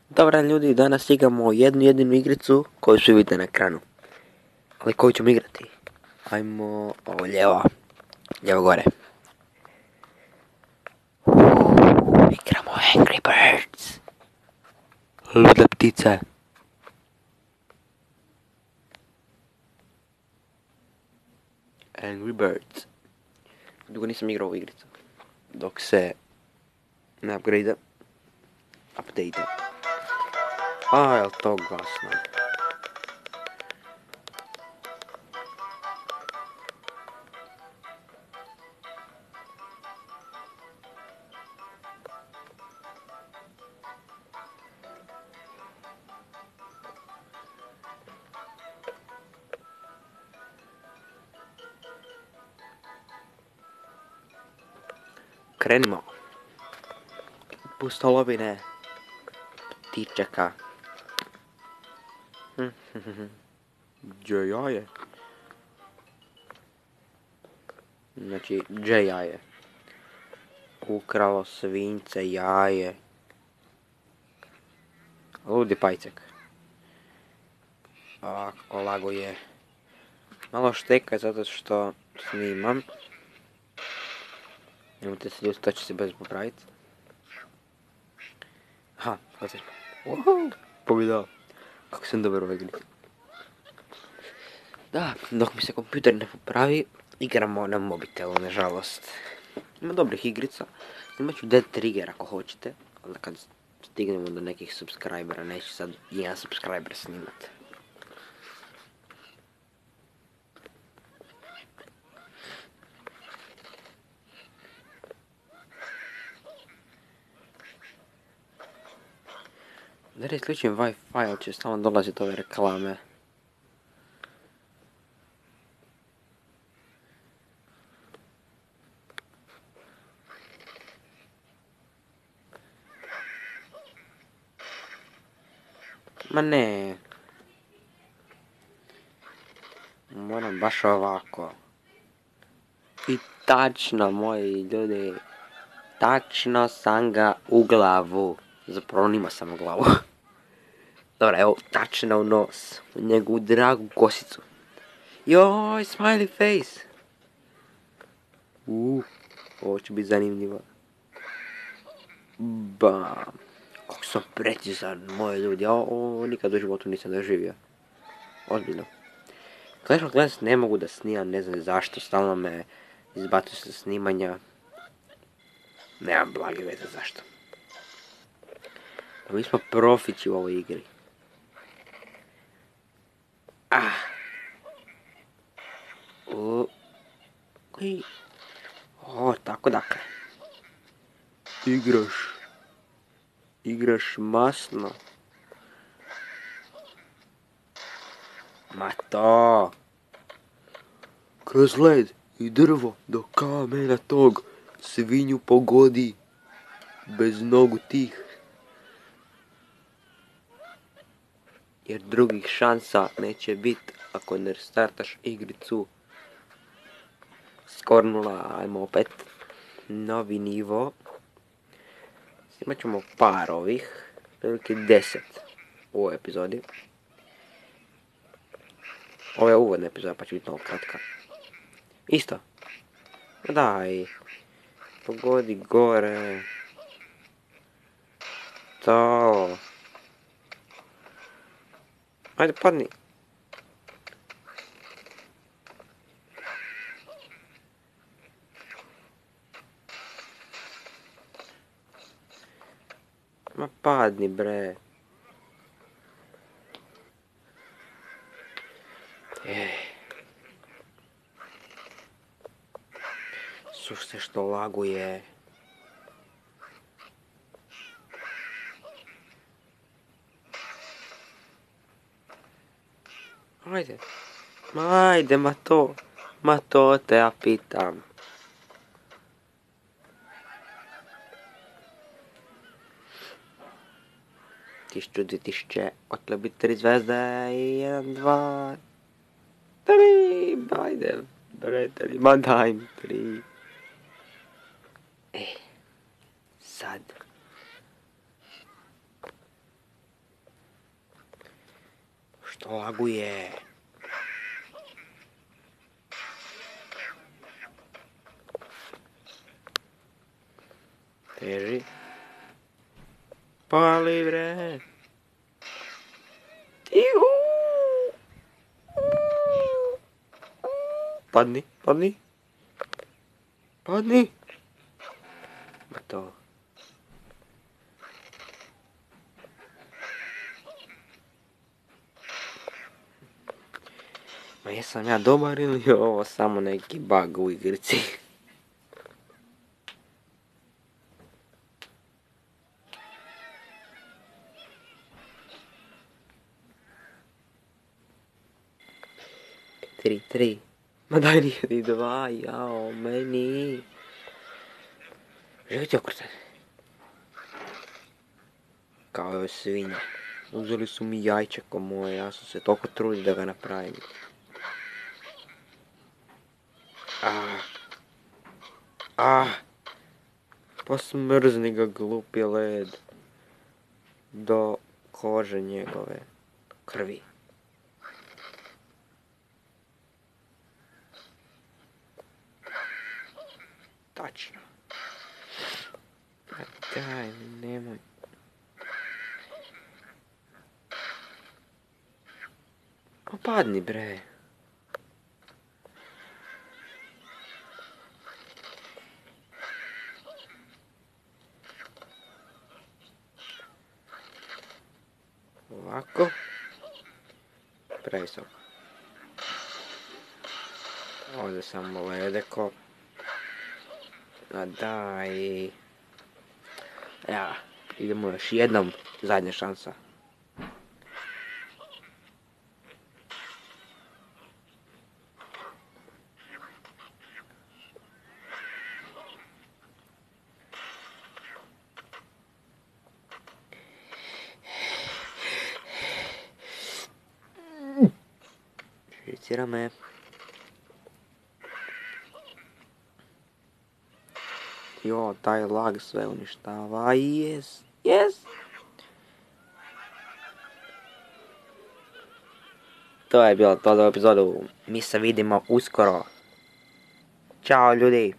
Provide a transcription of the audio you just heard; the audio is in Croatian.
Dobar ljudi, danas igramo jednu jedinu igricu koju svi vidite na ekranu. Ali koju ćemo igrati? Ajmo ovo lijevo gore. Igramo Angry Birds. Lude ptice. Angry Birds. Dugo nisam igrao ovu igricu. Dok se ne upgrade. Update. Jel to glasno? Krenimo. Pustolovine. Ptičeka. Gdje jaje? Znači, gdje jaje? Ukralo svince jaje. Ludi pajcek. Ovako lago je. Malo šteka zato što snimam. Nemojte se ljudi, to će se bez popraviti. Kako se... Pobjedao. Kako sam dobar u igri. Da, dok mi se kompjuter ne popravi, igramo na mobitelu, nažalost. Ima dobrih igrica. Snimat ću Dead Trigger ako hoćete. Onda kad stignemo do nekih subscribera, neću sad jedan subscriber snimat. Da isključim Wi-Fi, ali će samo dolaziti ove reklame. Ma ne. Moram baš ovako. I tačno, moji ljudi. Tačno sam ga u glavu. Zapravo nima sam u glavu. Dobra, evo, tačno u nos. U njegovu dragu kosicu. Joj, smiley face. Ovo će biti zanimljivo. Bam. Kako sam precizan, moji ljudi. Ovo nikad u životu nisam doživio. Ozbiljno. Clash of Clans ne mogu da snimam, ne znam zašto. Stalno me izbacuju sa snimanja. Nemam blage veze zašto. Mi smo profići u ovoj igri. Tako dakle. Igraš masno. Ma to. Kroz led i drvo do kamena tog svinju pogodi. Bez nogu tih. Jer drugih šansa neće biti ako ne startaš igricu. Skornula, ajmo opet. Novi nivo. Imat ćemo par ovih. Veliki 10 u ovoj epizodi. Ovo je uvodna epizoda pa će biti malo kratka. Isto. Daj. Pogodi gore. To. Ajde padni. Ma padni bre. Sušte što laguje. Ajde, ma to te ja pitam. Tišću, 2000, otle bi 3 zvezde, 1, 2, 3, ajde, prijatelji, ma daj mi 3. Sad. Što laguje? Teži. Pali bre. Tihu. Padni, padni. Padni. Gotovo. Ma jesam ja dobar ili je ovo samo neki bug u igrici? Tri. Ma daj nije dva, jao, meni. Želite okrcati? Kao je svinja. Uzeli su mi jajčeko moje, ja sam se toliko trudio da ga napravim. Pa smrzni ga glupi led. Do kože njegove. Krvi. Tačno. Daj, nemoj. Padni bre. Ovako. Previsoko. Ovdje samo ledeko. A daj. Ja, idemo još jednom. Zadnja šansa. Šicira me. Jo, taj lag sve uništava. Yes. To je bilo to za epizodu. Mi se vidimo uskoro. Ćao ljudi.